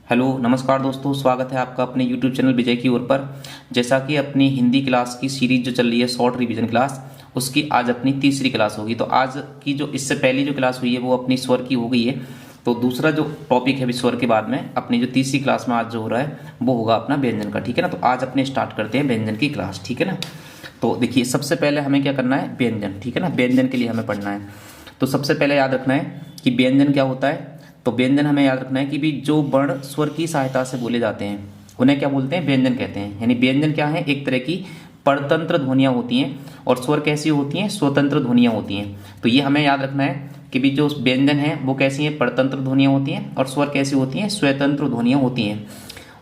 Hello नमस्कार दोस्तों, स्वागत है आपका अपने YouTube चैनल विजय की ओर पर। जैसा कि अपनी हिंदी क्लास की सीरीज जो चल रही है शॉर्ट रिवीजन क्लास, उसकी आज अपनी तीसरी क्लास होगी। तो आज की जो इससे पहली जो क्लास हुई है वो अपनी स्वर की हो गई है। तो दूसरा जो टॉपिक है अभी स्वर के बाद में अपनी जो तीसरी क्लास में आज जो हो रहा है वो होगा अपना व्यंजन का। ठीक है ना। तो आज अपने स्टार्ट करते हैं व्यंजन की क्लास। ठीक है ना। तो देखिए सबसे पहले हमें क्या करना है, व्यंजन। ठीक है ना। व्यंजन के लिए हमें पढ़ना है। तो सबसे पहले याद रखना है कि व्यंजन क्या होता है। तो व्यंजन हमें याद रखना है कि भी जो वर्ण स्वर की सहायता से बोले जाते हैं उन्हें क्या बोलते हैं, व्यंजन कहते हैं। यानी व्यंजन क्या है, एक तरह की परतंत्र ध्वनियां होती हैं और स्वर कैसी होती हैं, स्वतंत्र ध्वनियां होती हैं। तो ये हमें याद रखना है कि भी जो व्यंजन है वो कैसी हैं, परतंत्र ध्वनियां होती हैं, और स्वर कैसी होती हैं, स्वतंत्र ध्वनियां होती हैं।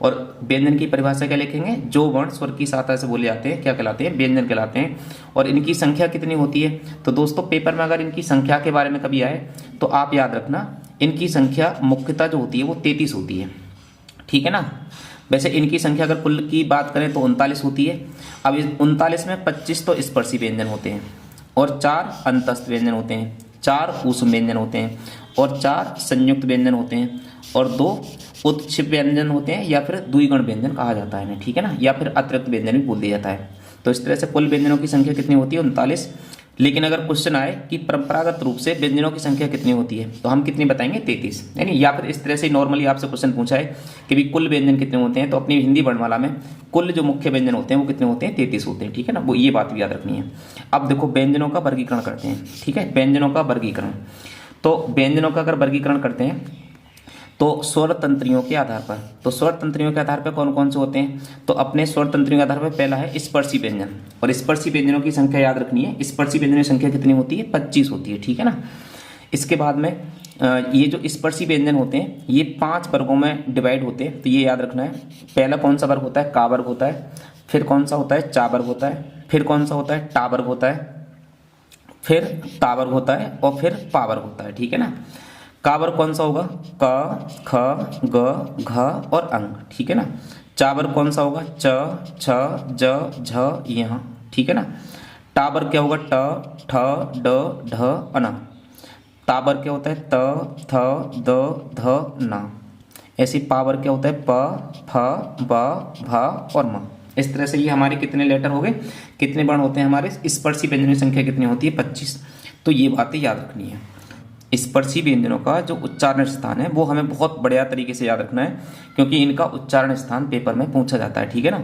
और व्यंजन की परिभाषा क्या लिखेंगे, जो वर्ण स्वर की सहायता से बोले जाते हैं क्या कहलाते हैं, व्यंजन कहलाते हैं। और इनकी संख्या कितनी होती है, तो दोस्तों पेपर में अगर इनकी संख्या के बारे में कभी आए तो आप याद रखना इनकी संख्या मुख्यतः जो होती है वो 33 होती है। ठीक है ना। वैसे इनकी संख्या अगर कुल की बात करें तो 39 होती है। अब इस 39 में 25 तो स्पर्शी व्यंजन होते हैं और 4 अंतस्थ व्यंजन होते हैं, 4 ऊष्म व्यंजन होते हैं और 4 संयुक्त व्यंजन होते हैं और 2 उत्क्षेप व्यंजन होते हैं, या फिर द्विगुण व्यंजन कहा जाता है इन्हें। ठीक है ना। या फिर अतिरिक्त व्यंजन भी बोल दिया जाता है। तो इस तरह से कुल व्यंजनों की संख्या कितनी होती है, 39। लेकिन अगर क्वेश्चन आए कि परंपरागत रूप से व्यंजनों की संख्या कितनी होती है तो हम कितनी बताएंगे, 33। यानी या फिर इस तरह से नॉर्मली आपसे क्वेश्चन पूछा है कि भी कुल व्यंजन कितने होते हैं, तो अपनी हिंदी वर्णमाला में कुल जो मुख्य व्यंजन होते हैं वो कितने होते हैं, 33 होते हैं। ठीक है ना। वो ये बात भी याद रखनी है। अब देखो व्यंजनों का वर्गीकरण करते हैं। ठीक है, व्यंजनों का वर्गीकरण। तो व्यंजनों का अगर वर्गीकरण करते हैं तो स्वर तंत्रियों के आधार पर, तो स्वर तंत्रियों के आधार पर कौन कौन से होते हैं, तो अपने स्वर तंत्रियों के आधार पर पहला है स्पर्शी व्यंजन। और स्पर्शी व्यंजनों की संख्या याद रखनी है, स्पर्शी व्यंजनों की संख्या कितनी होती है, 25 होती है। ठीक है ना। इसके बाद में ये जो स्पर्शी व्यंजन होते हैं ये 5 वर्गों में डिवाइड होते हैं। तो ये याद रखना है, पहला कौन सा वर्ग होता है, का वर्ग होता है, फिर कौन सा होता है, चा वर्ग होता है, फिर कौन सा होता है, टा वर्ग होता है, फिर ता वर्ग होता है और फिर पा वर्ग होता है। ठीक है ना। का वर्ग कौन सा होगा, क ख ग घ और अंग। ठीक है ना। चा वर्ग कौन सा होगा, च छ ज झ यहाँ। ठीक है ना। टा वर्ग क्या होगा, ट ठ ड ढ अना। ता वर्ग क्या होता है, त थ द ध ना। ऐसी पा वर्ग क्या होता है, प फ ब भ और म। इस तरह से ये हमारे कितने लेटर हो गए, कितने वर्ण होते हैं हमारे, स्पर्शी व्यंजनों की संख्या कितनी होती है, 25। तो ये बातें याद रखनी है। स्पर्शी व्यंजनों का जो उच्चारण स्थान है वो हमें बहुत बढ़िया तरीके से याद रखना है, क्योंकि इनका उच्चारण स्थान पेपर में पूछा जाता है। ठीक है ना।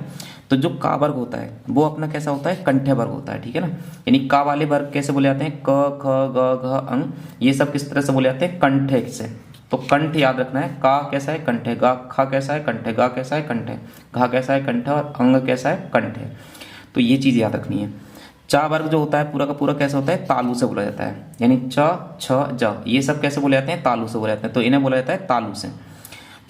तो जो का वर्ग होता है वो अपना कैसा होता है, कंठ्य वर्ग होता है। ठीक है ना। यानी का वाले वर्ग कैसे बोले जाते हैं, क ख ग घ अंग, ये सब किस तरह से बोले जाते हैं, कंठ्य से। तो कंठ याद रखना है, का कैसा है, कंठ्य, गा खा कैसा है, कंठ्य, गा कैसा है, कंठ्य, घा कैसा है, कंठ्य, और अंग कैसा है, कंठ्य। तो ये चीज याद रखनी है। चा वर्ग जो होता है पूरा का पूरा कैसे होता है, तालु से बोला जाता है। यानी च छ ज ये सब कैसे बोले जाते हैं, तालु से बोले जाते हैं। तो इन्हें बोला जाता है तालु से।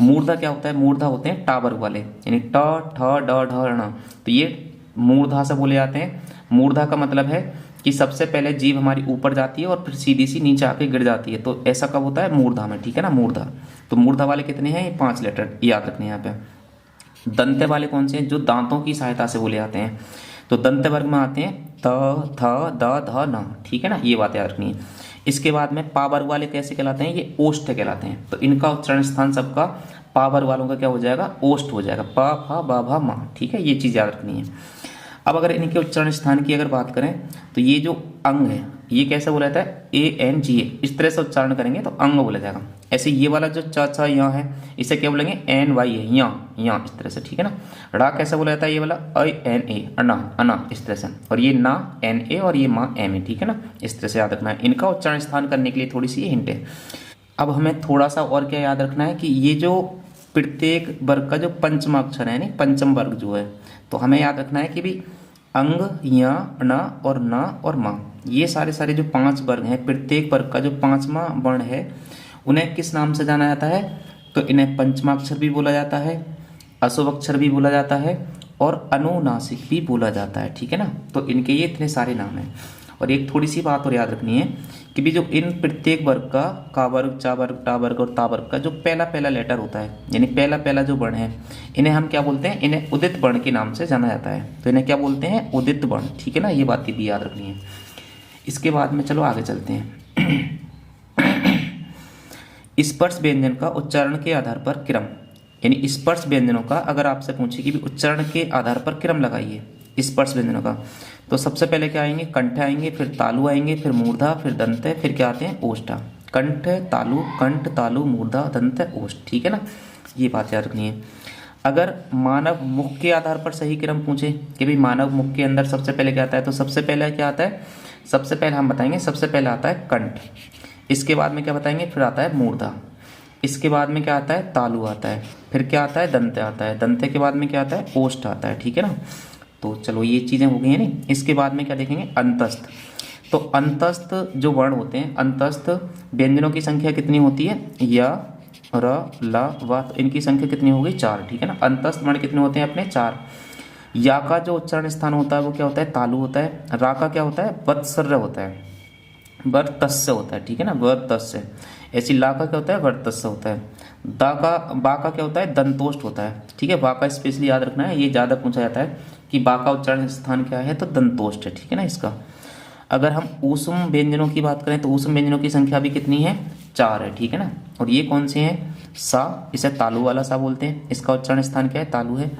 मूर्धा क्या होता है, मूर्धा होते हैं टा वर्ग वाले, यानी ट ठ ड ढ ण। तो ये मूर्धा से बोले जाते हैं। मूर्धा का मतलब है कि सबसे पहले जीभ हमारी ऊपर जाती है और फिर सीधी सी नीचे आके गिर जाती है। तो ऐसा कब होता है, मूर्धा में। ठीक है ना। मूर्धा। तो मूर्धा वाले कितने हैं, ये 5 लेटर याद रखने हैं यहाँ पे। दंते वाले कौन से हैं, जो दांतों की सहायता से बोले जाते हैं। तो दंत वर्ग में आते हैं त थ द ध न। ठीक है ना। ये बात याद रखनी है। इसके बाद में पा वर्ग वाले कैसे कहलाते हैं, ये ओष्ठ कहलाते हैं। तो इनका उच्चारण स्थान सबका पा वर्ग वालों का क्या हो जाएगा, ओष्ठ हो जाएगा, प फ ब भ म। ठीक है, ये चीज याद रखनी है। अब अगर इनके उच्चारण स्थान की अगर बात करें तो ये जो अंग है ये कैसे बोला जाता है, ए एन जी ए। इस तरह से उच्चारण करेंगे तो अंग बोला जाएगा। ऐसे ये वाला जो च छ यहाँ है इसे क्या बोलेंगे, एन वाई है, यहाँ यहाँ इस तरह से। ठीक है ना। रा कैसे बोला जाता है, ये वाला आई एन ए, अना अना इस तरह से। और ये ना एन ए और ये मा एम ए। ठीक है ना। इस तरह से याद रखना है। इनका उच्चारण स्थान करने के लिए थोड़ी सी हिंट है। अब हमें थोड़ा सा और क्या याद रखना है कि ये जो प्रत्येक वर्ग का जो पंचम अक्षर है, यानी पंचम वर्ग जो है, तो हमें याद रखना है कि भी अंग, या, न और न और म, ये सारे सारे जो 5 वर्ग हैं, प्रत्येक वर्ग का जो 5वां वर्ण है उन्हें किस नाम से जाना जाता है, तो इन्हें पंचमाक्षर भी बोला जाता है, अशुभ अक्षर भी बोला जाता है और अनुनासिक भी बोला जाता है। ठीक है ना। तो इनके ये इतने सारे नाम हैं। और एक थोड़ी सी बात और याद रखनी है कि भी जो इन प्रत्येक वर्ग का वर्ग, चा वर्ग, टा वर्ग और ता वर्ग का जो पहला पहला लेटर होता है, यानी पहला पहला जो वर्ण है, इन्हें हम क्या बोलते हैं, इन्हें उदित वर्ण के नाम से जाना जाता है। तो इन्हें क्या बोलते हैं, उदित वर्ण। ठीक है ना। ये बात भी याद रखनी है। इसके बाद में चलो आगे चलते हैं। स्पर्श व्यंजन का उच्चारण के आधार पर क्रम। यानी स्पर्श व्यंजनों का अगर आपसे पूछे कि भी उच्चारण के आधार पर क्रम लगाइए स्पर्श व्यंजनों का, तो सबसे पहले क्या आएंगे, कंठ आएंगे, फिर तालु आएंगे, फिर मूर्धा, फिर दंत, फिर क्या आते हैं, ओष्ठा। कंठ तालु मूर्धा दंत ओष्ठ, ठीक है ना, ये बात याद रखनी है। अगर मानव मुख के आधार पर सही क्रम पूछे कि भाई मानव मुख के अंदर सबसे पहले क्या आता है, तो सबसे पहले क्या आता है, सबसे पहले हम बताएंगे, सबसे पहले आता है कंठ, इसके बाद में क्या बताएंगे, फिर आता है मूर्धा, इसके बाद में क्या आता है, तालु आता है, फिर क्या आता है, दंत आता है, दंत के बाद में क्या आता है, ओष्ठ आता है, ठीक है ना। तो चलो ये चीज़ें हो गई हैं नहीं। इसके बाद में क्या देखेंगे, अंतस्थ। तो अंतस्थ जो वर्ण होते हैं, अंतस्थ व्यंजनों की संख्या कितनी होती है, या र ला वा, तो इनकी संख्या कितनी हो गई, 4, ठीक है ना। अंतस्थ वर्ण कितने होते हैं अपने, 4। या का जो उच्चारण स्थान होता है वो क्या होता है, तालु होता है। रा का क्या होता है, वत्सर्य होता है, वर्तस्य होता है, ठीक है ना, वर्तस्य। ऐसी ला का क्या होता है, वर्तस्य होता है। दा का, बा का क्या होता है, दंतोष्ठ होता है, ठीक है। बा का स्पेशली याद रखना है, ये ज़्यादा पूछा जाता है कि बा का उच्चारण स्थान क्या है, तो दंतोष्ठ है, ठीक है ना इसका। अगर हम ऊष्म व्यंजनों की बात करें तो ऊष्म व्यंजनों की संख्या भी कितनी है, 4 है, ठीक है ना। और ये कौन से हैं, सा, इसे तालु वाला सा बोलते हैं, इसका उच्चारण स्थान क्या है, तालु है।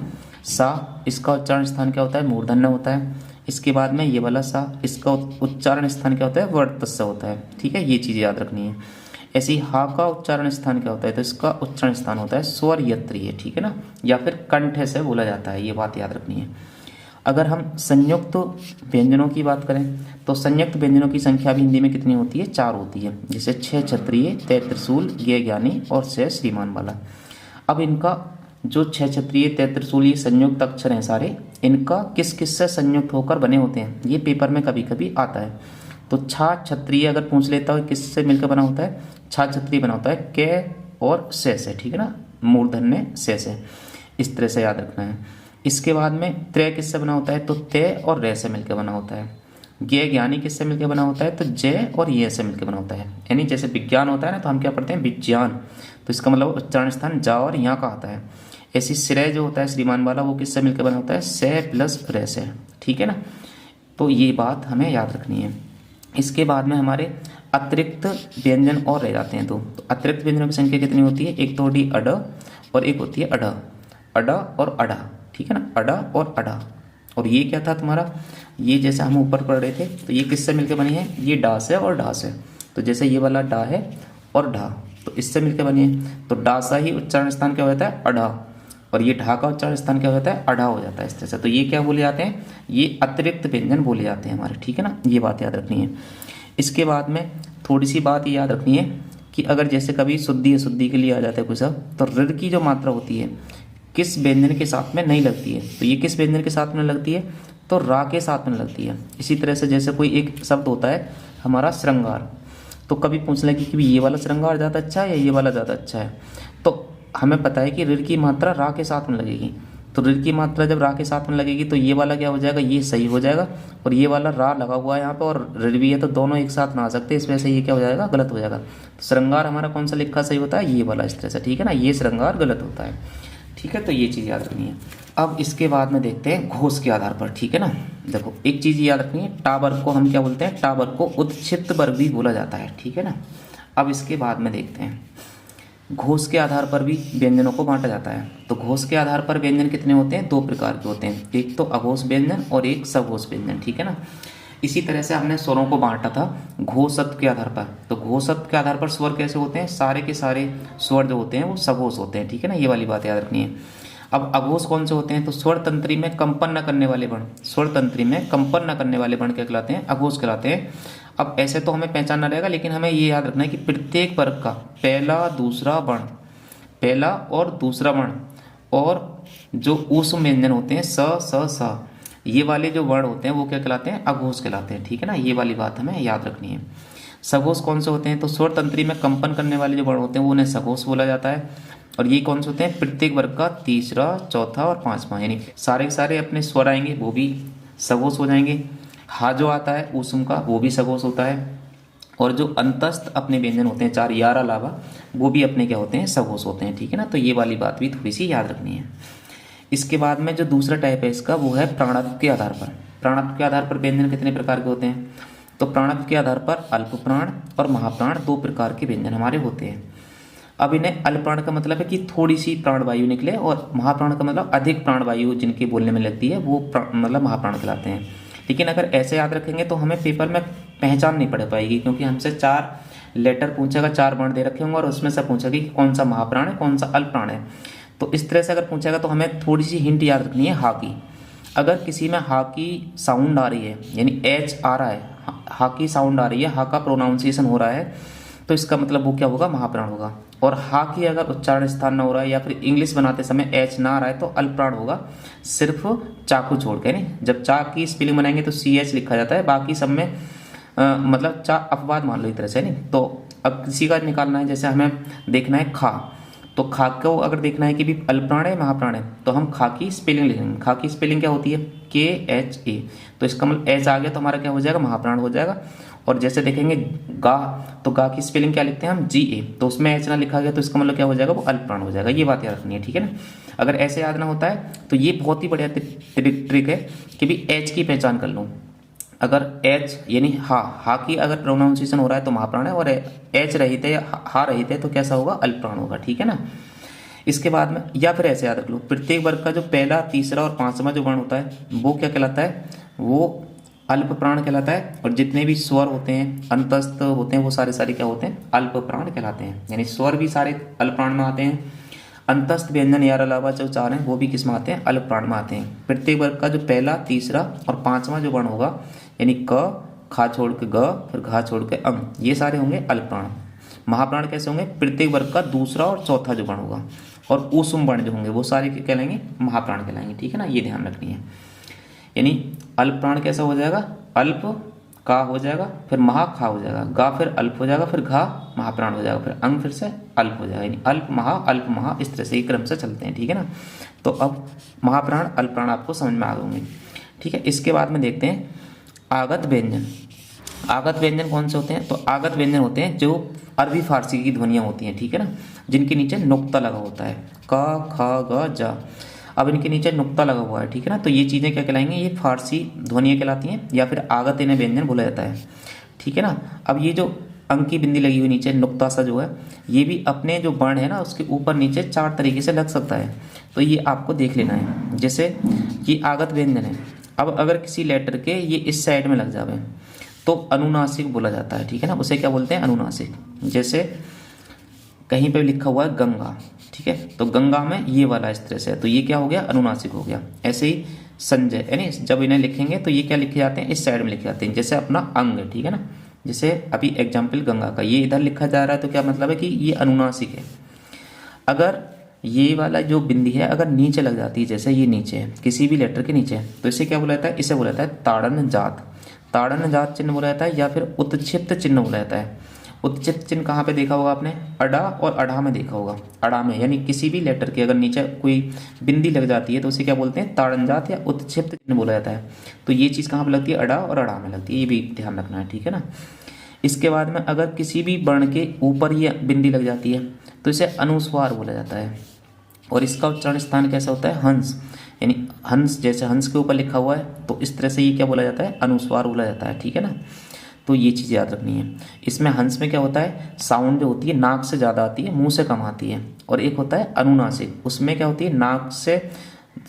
सा, इसका उच्चारण स्थान क्या होता है, मूर्धन्य होता है। इसके बाद में ये वाला सा, इसका उच्चारण स्थान क्या होता है, वर्तस्य होता है, ठीक है, ये चीज़ याद रखनी है। ऐसी हा का उच्चारण स्थान क्या होता है, तो इसका उच्चारण स्थान होता है स्वर यत्रीय, ठीक है ना, या फिर कंठ से बोला जाता है, ये बात याद रखनी है। अगर हम संयुक्त व्यंजनों की बात करें तो संयुक्त व्यंजनों की संख्या भी हिंदी में कितनी होती है, 4 होती है, जैसे 6 क्षत्रिय, 3 त्रिशूल, ज्ञ ज्ञानी और 6 श्रीमान वाला। अब इनका जो 6 क्षत्रिय, 3 त्रिशूल, ये संयुक्त अक्षर हैं सारे, इनका किस किस से संयुक्त होकर बने होते हैं, ये पेपर में कभी कभी आता है। तो छा क्षत्रिय अगर पूछ लेता है किससे मिलकर बना होता है, छा क्षत्रिय बना होता है के और से, ठीक है ना, मूर्धन्य से, इस तरह से याद रखना है। इसके बाद में त्रय किससे बना होता है, तो ते और रे से मिलकर बना होता है। ज्ञ ज्ञानी किससे मिलकर बना होता है, तो जय और ये से मिलकर बना होता है। यानी जैसे विज्ञान होता है ना, तो हम क्या पढ़ते हैं, विज्ञान, तो इसका मतलब उच्चारण स्थान जा और यहाँ का आता है। ऐसी श्रेय जो होता है श्रीमान वाला, वो किससे मिलकर बना होता है, से प्लस रे से, ठीक है ना। तो ये बात हमें याद रखनी है। इसके बाद में हमारे अतिरिक्त व्यंजन और रह जाते हैं। तो अतिरिक्त व्यंजनों की संख्या कितनी होती है, एक तो होती है अड और एक होती है अडा, अडा और अडा, ठीक है ना, अडा और अडा। और ये क्या था तुम्हारा, ये जैसे हम ऊपर पढ़ रहे थे, तो ये किससे मिलकर बनी है, ये डास है और डास है। तो जैसे ये वाला डा है और ढा, तो इससे मिलकर बनी है, तो डासा ही उच्चारण स्थान क्या होता है, अढ़ा, और ये ढा का उच्चारण स्थान क्या होता है, अढ़ा हो जाता है इस तरह से। तो ये क्या बोले जाते हैं, ये अतिरिक्त व्यंजन बोले जाते हैं हमारे, ठीक है ना, ये बात याद रखनी है। इसके बाद में थोड़ी सी बात ये याद रखनी है कि अगर जैसे कभी शुद्धि अशुद्धि के लिए आ जाता है कुछ सब, तो ऋ की जो मात्रा होती है किस व्यंजन के साथ में नहीं लगती है, तो ये किस व्यंजन के साथ में लगती है, तो रा के साथ में लगती है। इसी तरह से जैसे कोई एक शब्द होता है हमारा श्रृंगार, तो कभी पूछ लेंगे कि ये वाला श्रृंगार ज़्यादा अच्छा है या ये वाला ज़्यादा अच्छा है, तो हमें पता है कि ऋ की मात्रा रा के साथ में लगेगी। तो ऋ की मात्रा जब रा के साथ में लगेगी तो ये वाला क्या हो जाएगा, ये सही हो जाएगा, और ये वाला रा लगा हुआ है यहाँ पे और ऋ भी है, तो दोनों एक साथ ना आ सकते, इस वजह से ये क्या हो जाएगा, गलत हो जाएगा। तो श्रृंगार हमारा कौन सा लिखा सही होता है, ये वाला, इस तरह से, ठीक है ना, ये श्रृंगार गलत होता है, ठीक है। तो ये चीज़ याद रखनी है। अब इसके बाद में देखते हैं घोष के आधार पर, ठीक है ना। देखो एक चीज़ याद रखनी है, टा वर्ग को हम क्या बोलते हैं, टा वर्ग को उच्छित वर्ग भी बोला जाता है, ठीक है ना। अब इसके बाद में देखते हैं घोष के आधार पर भी व्यंजनों को बांटा जाता है। तो घोष के आधार पर व्यंजन कितने होते हैं, 2 प्रकार के होते हैं, एक तो अघोष व्यंजन और एक सघोष व्यंजन, ठीक है ना। इसी तरह से हमने स्वरों को बांटा था घोषत्व के आधार पर। तो घोषत्व के आधार पर स्वर कैसे होते हैं, सारे के सारे स्वर जो होते हैं वो सघोष होते हैं, ठीक है ना, ये वाली बात याद रखनी है। अब अघोष कौन से होते हैं, तो स्वर तंत्री में कंपन न करने वाले वर्ण, स्वर तंत्री में कंपन न करने वाले वर्ण क्या कहलाते हैं, अघोष कहलाते हैं। अब ऐसे तो हमें पहचानना रहेगा, लेकिन हमें ये याद रखना है कि प्रत्येक वर्ग का पहला दूसरा वर्ण, पहला और दूसरा वर्ण, और जो ऊष्म व्यंजन होते हैं स स स, ये वाले जो वर्ण होते हैं वो क्या कहलाते हैं, अघोष कहलाते हैं, ठीक है ना, ये वाली बात हमें याद रखनी है। सघोष कौन से होते हैं, तो स्वर तंत्री में कंपन करने वाले जो वर्ण होते हैं वो उन्हें सघोष बोला जाता है। और ये कौन से होते हैं, प्रत्येक वर्ग का तीसरा, चौथा और पांचवा, यानी सारे के सारे अपने स्वर आएंगे वो भी सघोष हो जाएंगे। हा जो आता है ऊष्म का वो भी सघोष होता है, और जो अंतस्थ अपने व्यंजन होते हैं 4 यार अलावा वो भी अपने क्या होते हैं, सघोष होते हैं, ठीक है ना। तो ये वाली बात भी थोड़ी सी याद रखनी है। इसके बाद में जो दूसरा टाइप है इसका वो है प्राणत्व के आधार पर। प्राणत्व के आधार पर व्यंजन कितने प्रकार के होते हैं, तो प्राणत्व के आधार पर अल्प प्राण और महाप्राण 2 प्रकार के व्यंजन हमारे होते हैं। अब इन्हें अल्पप्राण का मतलब है कि थोड़ी सी प्राणवायु निकले, और महाप्राण का मतलब अधिक प्राणवायु जिनके बोलने में लगती है वो मतलब महाप्राण कहलाते हैं। लेकिन अगर ऐसे याद रखेंगे तो हमें पेपर में पहचान नहीं पड़ पाएगी, क्योंकि हमसे 4 लेटर पूछेगा, 4 वर्ण दे रखे होंगे और उसमें से पूछेगा कि कौन सा महाप्राण है कौन सा अल्पप्राण है। तो इस तरह से अगर पूछेगा तो हमें थोड़ी सी हिंट याद रखनी है हा की। अगर किसी में हा की साउंड आ रही है, यानी एच आ रहा है, हा की साउंड आ रही है, हा का प्रोनाउंसिएशन हो रहा है, तो इसका मतलब वो क्या होगा, महाप्राण होगा। और हा की अगर उच्चारण स्थान ना हो रहा है या फिर इंग्लिश बनाते समय एच ना आ रहा है तो अल्पप्राण होगा, सिर्फ चाकू छोड़ के। नहीं, जब चा की स्पेलिंग बनाएंगे तो सी एच लिखा जाता है, बाकी सब में मतलब चा अपवाद मान लो एक तरह से। नहीं, तो अब किसी का निकालना है, जैसे हमें देखना है खा, तो खा को अगर देखना है कि भी अल्पप्राण है महाप्राण है, तो हम खा की स्पेलिंग लिखेंगे। खा की स्पेलिंग क्या होती है, के एच ए, तो इसका मतलब एच आ गया तो हमारा क्या हो जाएगा, महाप्राण हो जाएगा। और जैसे देखेंगे गा, तो गा की स्पेलिंग क्या लिखते हैं हम, जी ए, तो उसमें एच ना लिखा गया तो इसका मतलब क्या हो जाएगा, वो अल्पप्राण हो जाएगा। ये बात याद रखनी है, ठीक है ना। अगर ऐसे याद ना होता है तो ये बहुत ही बढ़िया ट्रिक है कि भी एच की पहचान कर लो। अगर एच यानी हा की अगर प्रोनाउंसिएशन हो रहा है तो महाप्राण है, और एच रहित है या हा रहित है तो कैसा होगा, अल्पप्राण होगा, ठीक है ना। इसके बाद में या फिर ऐसे याद रख लो, प्रत्येक वर्ग का जो पहला, तीसरा और 5वां जो वर्ण होता है वो क्या कहलाता है, वो अल्पप्राण कहलाता है। और जितने भी स्वर होते हैं, अंतस्थ होते हैं, वो सारे क्या होते हैं, अल्पप्राण कहलाते हैं। यानी स्वर भी सारे अल्पप्राण में आते हैं, अंतस्थ व्यंजन यार अलावा जो 4 हैं वो भी किस में आते हैं, अल्पप्राण में आते हैं। प्रत्येक वर्ग का जो पहला, तीसरा और 5वां जो वर्ण होगा, यानी क, खा छोड़ के ग, फिर घा छोड़ के अंग, ये सारे होंगे अल्पप्राण। महाप्राण कैसे होंगे, प्रत्येक वर्ग का दूसरा और चौथा जो वर्ण होगा, और ऊष्म वर्ण जो होंगे वो सारे क्या कहलाएंगे, महाप्राण कहलाएंगे, ठीक है ना। ये ध्यान रखनी है। यानी अल्पप्राण कैसा हो जाएगा, अल्प का हो जाएगा, फिर महा खा हो जाएगा, गा फिर अल्प हो जाएगा, फिर घा महाप्राण हो जाएगा, फिर अंग फिर से अल्प हो जाएगा। यानी अल्प महा, इस तरह से एक क्रम से चलते हैं, ठीक है ना। तो अब महाप्राण अल्पप्राण आपको समझ में आ गए, ठीक है। इसके बाद में देखते हैं आगत व्यंजन। आगत व्यंजन कौन से होते हैं, तो आगत व्यंजन होते हैं जो अरबी फारसी की ध्वनियाँ होती हैं, ठीक है ना, जिनके नीचे नुक्ता लगा होता है, क ख ग जा। अब इनके नीचे नुक्ता लगा हुआ है, ठीक है ना, तो ये चीज़ें क्या कहलाएंगी, ये फारसी ध्वनियाँ कहलाती हैं, या फिर आगत इन्हें व्यंजन बोला जाता है, ठीक है ना। अब ये जो अंक की बिंदी लगी हुई नीचे नुक्ता सा जो है, ये भी अपने जो वर्ण है ना उसके ऊपर नीचे 4 तरीके से लग सकता है, तो ये आपको देख लेना है। जैसे ये आगत व्यंजन है, अब अगर किसी लेटर के ये इस साइड में लग जावे तो अनुनासिक बोला जाता है, ठीक है ना, उसे क्या बोलते हैं, अनुनासिक। जैसे कहीं पे लिखा हुआ है गंगा, ठीक है, तो गंगा में ये वाला इस तरह से है, तो ये क्या हो गया, अनुनासिक हो गया। ऐसे ही संजय, यानी जब इन्हें लिखेंगे तो ये क्या लिखे जाते हैं, इस साइड में लिखे जाते हैं, जैसे अपना अंग है, ठीक है ना। जैसे अभी एग्जाम्पल गंगा का ये इधर लिखा जा रहा है तो क्या मतलब है कि ये अनुनासिक है। अगर ये वाला जो बिंदी है अगर नीचे लग जाती है, जैसे ये नीचे है किसी भी लेटर के नीचे, तो इसे क्या बोला जाता है, इसे बोला जाता है ताड़न जात। ताड़न जात चिन्ह बोला जाता है, या फिर उत्क्षिप्त चिन्ह बोला जाता है। उत्क्षिप्त चिन्ह कहाँ पे देखा होगा आपने, अड़ा और अढ़ा में देखा होगा। अड़ा में यानी किसी भी लेटर के अगर नीचे कोई बिंदी लग जाती है तो उसे क्या बोलते हैं, ताड़नजात या उत्क्षिप्त चिन्ह बोला जाता है। तो ये चीज़ कहाँ पे लगती है, अड़ा और अड़ा में लगती है, ये भी ध्यान रखना है, ठीक है ना। इसके बाद में अगर किसी भी वर्ण के ऊपर ये बिंदी लग जाती है तो इसे अनुस्वार बोला जाता है, और इसका उच्चारण स्थान कैसा होता है, हंस। यानी हंस, जैसे हंस के ऊपर लिखा हुआ है तो इस तरह से ये क्या बोला जाता है, अनुस्वार बोला जाता है, ठीक है ना। तो ये चीज़ याद रखनी है। इसमें हंस में क्या होता है, साउंड जो होती है नाक से ज़्यादा आती है, मुंह से कम आती है। और एक होता है अनुनासिक, उसमें क्या होती है, नाक से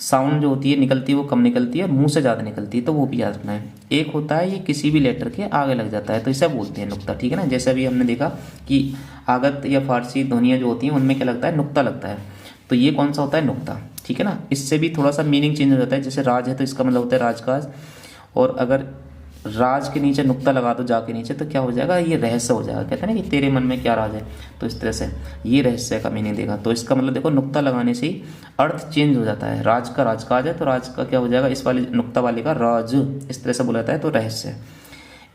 साउंड जो होती है निकलती है वो कम निकलती है और मुंह से ज़्यादा निकलती है, तो वो भी याद रखना है। एक होता है ये किसी भी लेटर के आगे लग जाता है तो इसे बोलते हैं नुक्ता, ठीक है ना। जैसे अभी हमने देखा कि आगत या फारसी ध्वनियाँ जो होती हैं उनमें क्या लगता है, नुक्ता लगता है, तो ये कौन सा होता है, नुक्ता, ठीक है ना। इससे भी थोड़ा सा मीनिंग चेंज हो जाता है। जैसे राज है तो इसका मतलब होता है राजकाज, और अगर राज के नीचे नुक्ता लगा दो, जा के नीचे, तो क्या हो जाएगा, ये रहस्य हो जाएगा। कहते हैं ना कि तेरे मन में क्या राज है, तो इस तरह से ये रहस्य का मीनिंग देगा। तो इसका मतलब देखो नुक्ता लगाने से ही अर्थ चेंज हो जाता है। राज का राजकाज है तो राज का क्या हो जाएगा, इस वाले नुक्ता वाले का राज, इस तरह से बोला जाता है, तो रहस्य।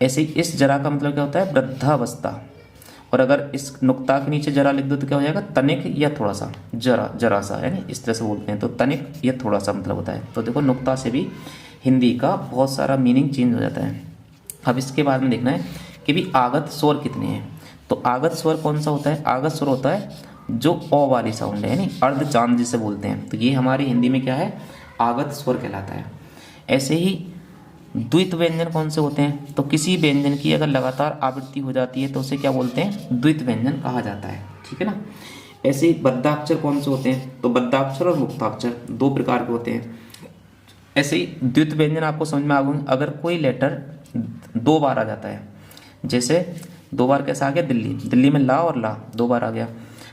ऐसे ही इस जरा का मतलब क्या होता है, वृद्धावस्था, और अगर इस नुक्ता के नीचे जरा लिख दो तो क्या हो जाएगा, तनिक या थोड़ा सा, जरा सा, है ना, इस तरह से बोलते हैं, तो तनिक या थोड़ा सा मतलब होता है। तो देखो नुक्ता से भी हिंदी का बहुत सारा मीनिंग चेंज हो जाता है। अब इसके बाद में देखना है कि भी आगत स्वर कितने हैं। तो आगत स्वर कौन सा होता है, आगत स्वर होता है जो अ वाली साउंड है, यानी अर्ध चांद जिसे बोलते हैं, तो ये हमारी हिंदी में क्या है, आगत स्वर कहलाता है। ऐसे ही द्वित व्यंजन कौन से होते हैं, तो किसी व्यंजन की अगर लगातार आवृत्ति हो जाती है तो उसे क्या बोलते हैं, द्वित व्यंजन कहा जाता है, ठीक है ना। ऐसे ही बद्धाक्षर कौन से होते हैं, तो बद्धाक्षर और मुक्ताक्षर दो प्रकार के होते हैं। ऐसे ही द्वित व्यंजन आपको समझ में आ गए। अगर कोई लेटर दो बार आ जाता है, जैसे दो बार कैसा आ गया, दिल्ली, दिल्ली में ला और ला दो बार आ गया,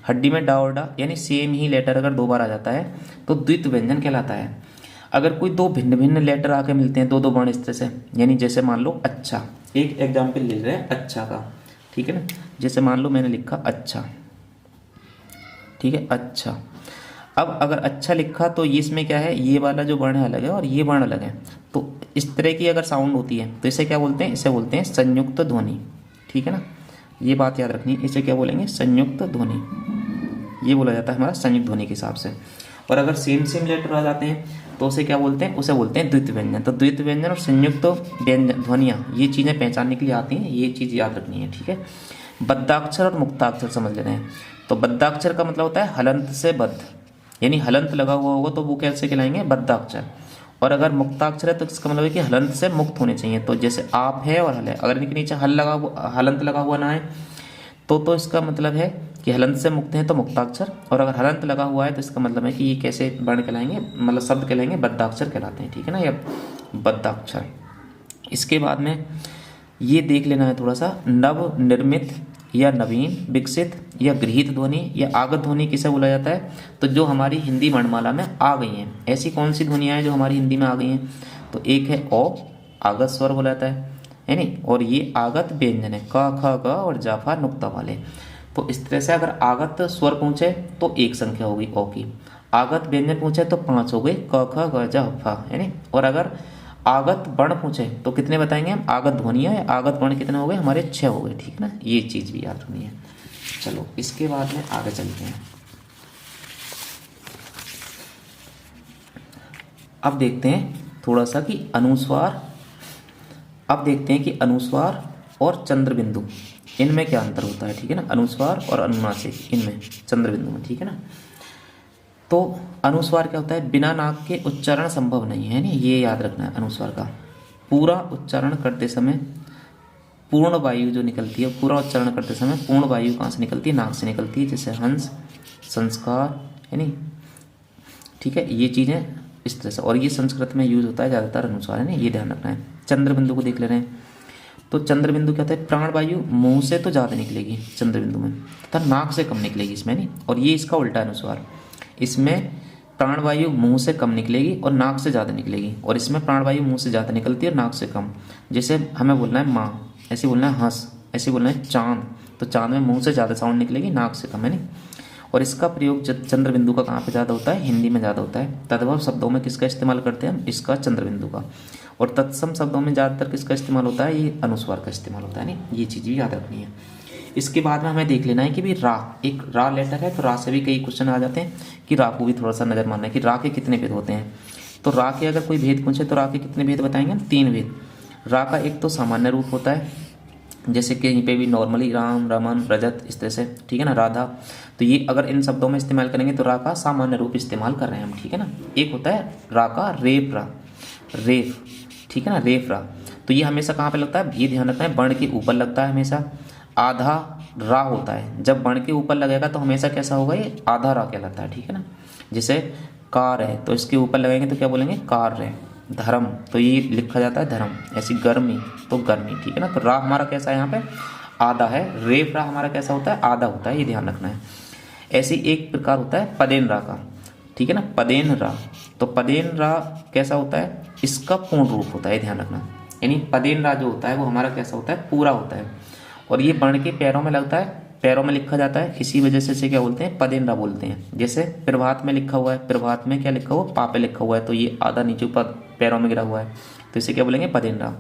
हड्डी में डा और डा, यानी सेम ही लेटर अगर दो बार आ जाता है तो द्वित व्यंजन कहलाता है। अगर कोई दो भिन्न भिन्न लेटर आके मिलते हैं, दो दो वर्ण इस तरह से, यानी जैसे मान लो अच्छा, एक एग्जाम्पल ले रहे हैं अच्छा का, ठीक है ना, जैसे मान लो मैंने लिखा अच्छा, ठीक है, अच्छा। अब अगर अच्छा लिखा तो ये इसमें क्या है, ये वाला जो वर्ण है अलग है और ये वर्ण अलग है, तो इस तरह की अगर साउंड होती है तो इसे क्या बोलते हैं, इसे बोलते हैं संयुक्त ध्वनि, ठीक है ना, ये बात याद रखनी है, इसे क्या बोलेंगे, संयुक्त ध्वनि, ये बोला जाता है हमारा संयुक्त ध्वनि के हिसाब से। और अगर सेम सेम लेटर आ जाते हैं तो उसे क्या बोलते हैं, उसे बोलते हैं द्वित व्यंजन। तो द्वित व्यंजन और संयुक्त व्यंजन ध्वनियाँ ये चीज़ें पहचानने के लिए आती हैं, ये चीज़ याद रखनी है, ठीक है। बद्धाक्षर और मुक्ताक्षर समझ लेते हैं। तो बद्धाक्षर का मतलब होता है हलंत से बद्ध, यानी हलंत लगा हुआ होगा तो वो कैसे कहलाएंगे, बद्धाक्षर। और अगर मुक्ताक्षर है तो इसका मतलब है कि हलंत से मुक्त होने चाहिए। तो जैसे आप है और हल है, अगर इनके नीचे हलंत लगा हुआ ना है तो इसका मतलब है कि हलंत से मुक्त है तो मुक्ताक्षर, और अगर हलंत लगा हुआ है तो इसका मतलब है कि ये कैसे वर्ण कहलाएंगे, मतलब शब्द कहलाएंगे, बद्धाक्षर कहलाते हैं, ठीक है ना, या बद्धाक्षर। इसके बाद में ये देख लेना है थोड़ा सा, नव निर्मित या नवीन, विकसित या गृहीत ध्वनि या आगत ध्वनि किसे बोला जाता है, तो जो हमारी हिंदी वर्णमाला में आ गई हैं। ऐसी कौन सी ध्वनियाँ हैं जो हमारी हिंदी में आ गई हैं, तो एक है ओ, आगत स्वर बोला जाता है नहीं, और ये आगत व्यंजन है, क ख ग और जाफा नुक्ता वाले। तो इस तरह से अगर आगत स्वर पूछे तो एक संख्या होगी ओ की, आगत व्यंजन पूछे तो 5 हो गई, क ख ग जा फा, है नहीं। और अगर आगत वर्ण पूछे तो कितने बताएंगे हम, आगत ध्वनियाँ या आगत वर्ण कितने हो गए हमारे, 6 हो गए, ठीक ना, ये चीज़ भी याद रखनी है। चलो इसके बाद में आगे चलते हैं। अब देखते हैं थोड़ा सा कि अनुस्वार, अब देखते हैं कि अनुस्वार और चंद्र बिंदु इनमें क्या अंतर होता है, ठीक है ना, अनुस्वार और अनुनासिक इनमें चंद्र बिंदु में, ठीक है ना। तो अनुस्वार क्या होता है, बिना नाक के उच्चारण संभव नहीं है, नहीं, ये याद रखना है। अनुस्वार का पूरा उच्चारण करते समय पूर्ण वायु जो निकलती है, पूरा उच्चारण करते समय पूर्ण वायु कहाँ से निकलती है, नाक से निकलती है, जैसे हंस, संस्कार, है नहीं, ठीक है, ये चीज़ें इस तरह से। और ये संस्कृत में यूज होता है ज़्यादातर अनुस्वार, है ना, ये ध्यान रखना है। चंद्र बिंदु को देख ले रहे हैं, तो चंद्र बिंदु क्या होता है, प्राण वायु मुंह से तो ज़्यादा निकलेगी चंद्र बिंदु में, तथा नाक से कम निकलेगी इसमें, नहीं। और ये इसका उल्टा अनुस्वार, इसमें प्राणवायु मुंह से कम निकलेगी और नाक से ज़्यादा निकलेगी, और इसमें प्राणवायु मुंह से ज़्यादा निकलती है और नाक से कम। जैसे हमें बोलना है माँ, ऐसे बोलना है हंस, ऐसे बोलना है चांद, तो चांद में मुंह से ज़्यादा साउंड निकलेगी, नाक से कम, है नहीं। और इसका प्रयोग चंद्र बिंदु का कहाँ पे ज़्यादा होता है, हिंदी में ज़्यादा होता है। तद्भव शब्दों में किसका इस्तेमाल करते हैं हम, इसका, चंद्र बिंदु का। और तत्सम शब्दों में ज़्यादातर किसका इस्तेमाल होता है, ये अनुस्वार का इस्तेमाल होता है, नहीं, ये चीज़ भी याद रखनी है। इसके बाद में हमें देख लेना है कि भी रा, एक रा लेटर है, तो रा से भी कई क्वेश्चन आ जाते हैं कि रा को भी थोड़ा सा नज़र मारना है कि रा के कितने भेद होते हैं। तो रा के अगर कोई भेद पूछे तो रा के कितने भेद बताएंगे हम, 3 भेद। रा का एक तो सामान्य रूप होता है, जैसे कि यहीं पे भी नॉर्मली राम, रमन, रजत, इस तरह से, ठीक है ना, राधा। तो ये अगर इन शब्दों में इस्तेमाल करेंगे तो रा का सामान्य रूप इस्तेमाल कर रहे हैं हम, ठीक है ना। एक होता है रा का रेफ रा, रेफ, ठीक है ना, रेफ रा। तो ये हमेशा कहाँ पे लगता है, ये ध्यान रखना है, वर्ण के ऊपर लगता है हमेशा। आधा रा होता है, जब वर्ण के ऊपर लगेगा तो हमेशा कैसा होगा, ये आधा रा कहलाता है, ठीक है ना। जैसे कार है तो इसके ऊपर लगाएंगे तो क्या बोलेंगे, कार है। धर्म तो ये लिखा जाता है धर्म, ऐसी गर्मी तो गर्मी, ठीक है ना। तो रा हमारा कैसा है यहाँ पे, आधा है। रेफ रा हमारा कैसा होता है, आधा होता है, ये ध्यान रखना है। ऐसी एक प्रकार होता है पदेन रा का, ठीक है ना, पदेन रा। तो पदेन रा कैसा होता है, इसका पूर्ण रूप होता है, ध्यान रखना। यानी पदेन रा जो होता है वो हमारा कैसा होता है, पूरा होता है। और ये वर्ण के पैरों में लगता है, पैरों में लिखा जाता है, इसी वजह से इसे क्या बोलते हैं, पदेन रा बोलते हैं। जैसे प्रभात में लिखा हुआ है, प्रभात में क्या लिखा हुआ, पा पे लिखा हुआ है, तो ये आधा नीचे ऊपर पैरों में गिरा हुआ है, तो इसे क्या बोलेंगे, पदेन रा।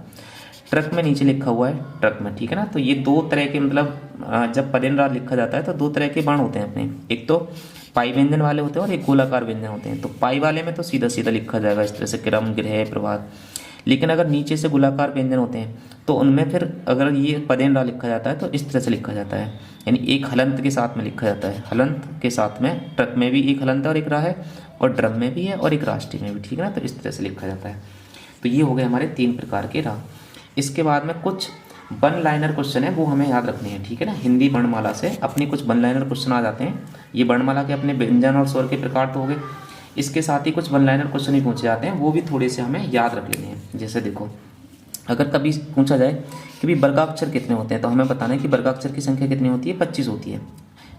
ट्रक में नीचे लिखा हुआ है, ट्रक में, ठीक है ना। तो ये 2 तरह के, मतलब जब पदेन रा लिखा जाता है तो 2 तरह के वर्ण होते हैं अपने, एक तो पाई व्यंजन वाले होते हैं और एक गोलाकार व्यंजन होते हैं। तो पाई वाले में तो सीधा सीधा लिखा जाएगा इस तरह से, क्रम, गृह, प्रभात। लेकिन अगर नीचे से गोलाकार व्यंजन होते हैं तो उनमें फिर अगर ये पदेन रा लिखा जाता है तो इस तरह से लिखा जाता है, यानी एक हलंत के साथ में लिखा जाता है, हलंत के साथ में। ट्रक में भी एक हलंत और एक रा है, और ड्रम में भी है, और एक राष्ट्रीय में भी, ठीक है ना। तो इस तरह से लिखा जाता है। तो ये हो गए हमारे 3 प्रकार के रा। इसके बाद में कुछ वन लाइनर क्वेश्चन है वो हमें याद रखने हैं, ठीक है ना। हिंदी वर्णमाला से अपनी कुछ वन लाइनर क्वेश्चन आ जाते हैं। ये वर्णमाला के अपने व्यंजन और स्वर के प्रकार तो हो गए, इसके साथ ही कुछ वन लाइनर क्वेश्चन भी पूछे जाते हैं, वो भी थोड़े से हमें याद रख लेने हैं। जैसे देखो, अगर कभी पूछा जाए कि भाई वर्गाक्षर कितने होते हैं, तो हमें बताना है कि वर्गाक्षर की संख्या कितनी होती है, 25 होती है।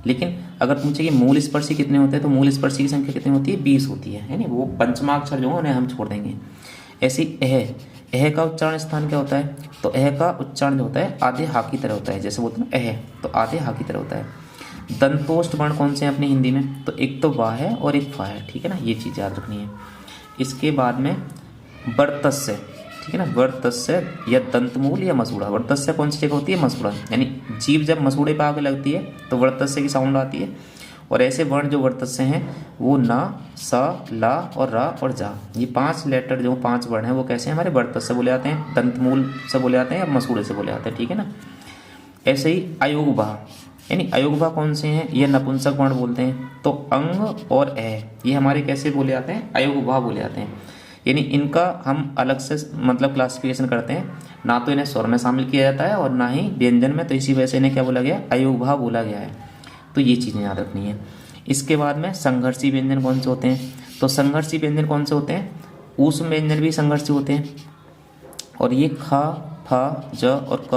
लेकिन अगर पूछे कि मूल स्पर्शी कितने होते हैं, तो मूल स्पर्शी की संख्या कितनी होती है, 20 होती है ना। वो पंचमाक्षर जो है उन्हें हम छोड़ देंगे। ऐसे एह का उच्चारण स्थान क्या होता है, तो एह का उच्चारण जो होता है आधे हा की तरह होता है। जैसे बोलते हैं ना एह, तो आधे हा की तरह होता है। दंतोष्ट वर्ण कौन से हैं अपनी हिंदी में, तो एक तो वाह है और एक फा है, ठीक है ना। ये चीज़ याद रखनी है। इसके बाद में वर्तस्य, ठीक है ना, वर्तस्य या दंतमूल या मसूड़ा। वर्तस्य कौन सी जगह होती है, मसूड़ा, यानी जीभ जब मसूड़े पे आगे लगती है तो वर्तस्य की साउंड आती है। और ऐसे वर्ण जो वर्तस्य हैं वो ना, सा, ला और रा और जा, ये 5 लेटर जो 5 वर्ण हैं वो कैसे हमारे वर्तस्य बोले जाते हैं, दंतमूल से बोले जाते हैं या मसूड़े से बोले जाते हैं, ठीक है ना। ऐसे ही अयोगभा, यानी अयोगभा कौन से हैं, ये नपुंसक वर्ण बोलते हैं। तो अंग और ए ये हमारे कैसे बोले जाते हैं, अयोगभा बोले जाते हैं। यानी इनका हम अलग से मतलब क्लासिफिकेशन करते हैं, ना तो इन्हें स्वर में शामिल किया जाता है और ना ही व्यंजन में, तो इसी वजह से इन्हें क्या बोला गया, अयोगभा बोला गया है। तो ये चीज़ें याद रखनी है। इसके बाद में संघर्षी व्यंजन कौन से होते हैं, तो संघर्षी व्यंजन कौन से होते हैं, ऊष्म व्यंजन भी संघर्षी होते हैं। और ये खा, फा, ज और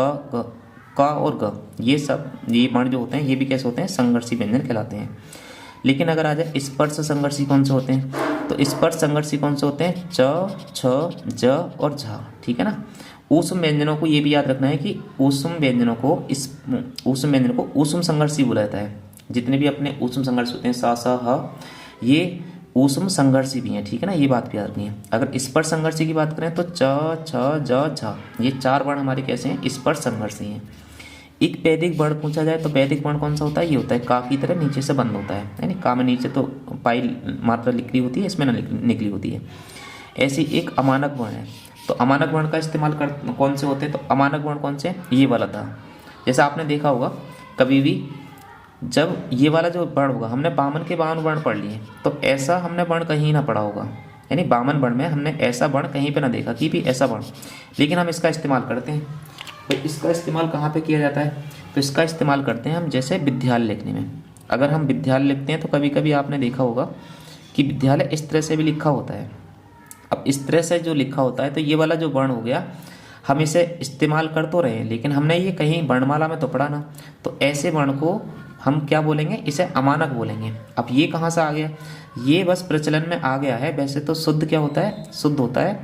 का और ग, ये सब ये वर्ण जो होते हैं ये भी कैसे होते हैं, संघर्षी व्यंजन कहलाते हैं। लेकिन अगर आ जाए स्पर्श संघर्षी कौन से होते हैं, तो स्पर्श संघर्षी कौन से होते हैं, च, छ, ज और झ, ठीक है ना। ऊष्म व्यंजनों को ये भी याद रखना है कि ऊष्म व्यंजनों को ऊष्म संघर्षी बोला जाता है। जितने भी अपने ऊष्म संघर्ष होते हैं सा, स, ह, ये ऊष्म संघर्षी भी हैं, ठीक है ना। ये बात भी याद रखनी है। अगर स्पर्श संघर्षी की बात करें तो च, छ, ज, झ, ये 4 वर्ण हमारे कैसे हैं, स्पर्श संघर्षी हैं। एक वैदिक वर्ण पूछा जाए तो वैदिक वर्ण कौन सा होता है, ये होता है का की तरह नीचे से बंद होता है, यानी का में नीचे तो पाई मात्रा निकली होती है, इसमें ना निकली होती है। ऐसी एक अमानक वर्ण है, तो अमानक वर्ण का इस्तेमाल कौन से होते हैं, तो अमानक वर्ण कौन से, ये वाला था। जैसा आपने देखा होगा कभी भी जब ये वाला जो वर्ण होगा, हमने बामन के 52 वर्ण पढ़ लिए, तो ऐसा हमने वर्ण कहीं ना पढ़ा होगा, यानी 52 वर्ण में हमने ऐसा वर्ण कहीं पे ना देखा कि भी ऐसा वर्ण, लेकिन हम इसका इस्तेमाल करते हैं। तो इसका इस्तेमाल कहाँ पे किया जाता है, तो इसका इस्तेमाल करते हैं हम जैसे विद्यालय लिखने में। अगर हम विद्यालय लिखते हैं तो कभी कभी आपने देखा होगा कि विद्यालय इस तरह से भी लिखा होता है। अब इस तरह से जो लिखा होता है तो ये वाला जो वर्ण हो गया, हम इसे इस्तेमाल कर तो रहे हैं लेकिन हमने ये कहीं वर्णमाला में तो पढ़ा ना, तो ऐसे वर्ण को हम क्या बोलेंगे, इसे अमानक बोलेंगे। अब ये कहाँ से आ गया, ये बस प्रचलन में आ गया है। वैसे तो शुद्ध क्या होता है, शुद्ध होता है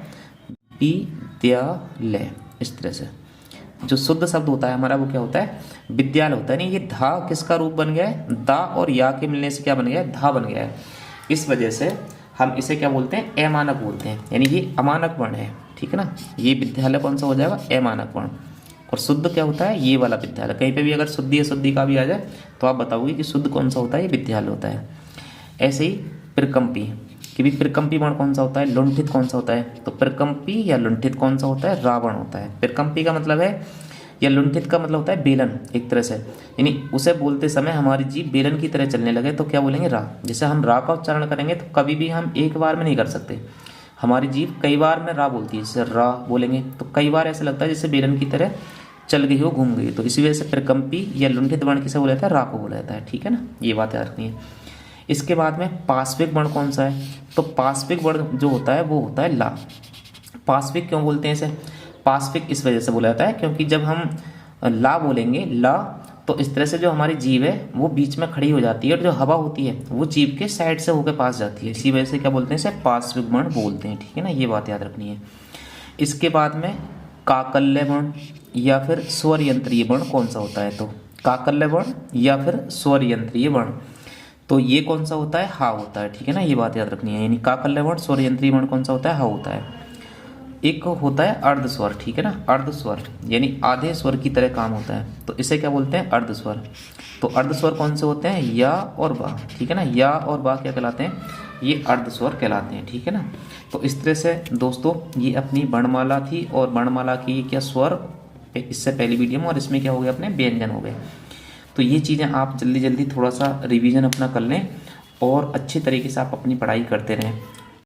विद्यालय। इस तरह से जो शुद्ध शब्द होता है हमारा वो क्या होता है, विद्यालय होता है। नहीं, ये धा किसका रूप बन गया है, दा और या के मिलने से क्या बन गया है, धा बन गया है। इस वजह से हम इसे क्या बोलते हैं, अमानक बोलते हैं, यानी ये अमानक वर्ण है, ठीक है ना। ये विद्यालय कौन सा हो जाएगा, अमानक वर्ण। और शुद्ध क्या होता है, ये वाला विद्यालय। कहीं पे भी अगर शुद्धि अशुद्धि का भी आ जाए तो आप बताओगे कि शुद्ध कौन सा होता है, ये विद्यालय होता है। ऐसे ही प्रकंपी, कि भी प्रकंपी वर्ण कौन सा होता है, लुंठित कौन सा होता है, तो प्रकंपी या लुंठित कौन सा होता है, रावण होता है। प्रकंपी का मतलब है या लुंठित का मतलब होता है बेलन, एक तरह से, यानी उसे बोलते समय हमारी जीभ बेलन की तरह चलने लगे तो क्या बोलेंगे, रा। जैसे हम रा का उच्चारण करेंगे तो कभी भी हम एक बार में नहीं कर सकते, हमारी जीभ कई बार में रा बोलती है। जैसे रा बोलेंगे तो कई बार ऐसा लगता है जैसे बेलन की तरह चल गई हो, घूम गई। तो इसी वजह से प्रकंपी या लुंठित वर्ण किसे बोला जाता है, रा को बोला जाता है, ठीक है ना। ये बात याद रखनी है। इसके बाद में पाश्विक वर्ण कौन सा है, तो पाश्विक वर्ण जो होता है वो होता है ला। पाश्विक क्यों बोलते हैं इसे, पाश्विक इस वजह से बोला जाता है क्योंकि जब हम ला बोलेंगे, ला, तो इस तरह से जो हमारी जीभ है वो बीच में खड़ी हो जाती है और जो हवा होती है वो जीभ के साइड से होकर पास जाती है। इसी वजह से क्या बोलते हैं, इसे पाश्विक वर्ण बोलते हैं, ठीक है ना। ये बात याद रखनी है। इसके बाद में काकल्य वर्ण या फिर स्वर यंत्रीय वर्ण कौन सा होता है, तो काकल्य वर्ण या फिर स्वर यंत्रीय वर्ण, तो ये कौन सा होता है, हा होता है, ठीक है ना। ये बात याद रखनी है। यानी काकल्य वर्ण स्वर यंत्रीय वर्ण कौन सा होता है, हा होता है। एक होता है अर्धस्वर, ठीक है ना। अर्धस्वर यानी आधे स्वर की तरह काम होता है, तो इसे क्या बोलते हैं, अर्धस्वर। तो अर्धस्वर कौन से होते हैं, या और बा, ठीक है ना। या और बा क्या कहलाते हैं, ये अर्धस्वर कहलाते हैं, ठीक है ना। तो इस तरह से दोस्तों ये अपनी वर्णमाला थी और वर्णमाला की क्या स्वर इससे पहली वीडियो में, और इसमें क्या हो गया, अपने व्यंजन हो गए। तो ये चीज़ें आप जल्दी जल्दी थोड़ा सा रिवीजन अपना कर लें और अच्छे तरीके से आप अपनी पढ़ाई करते रहें।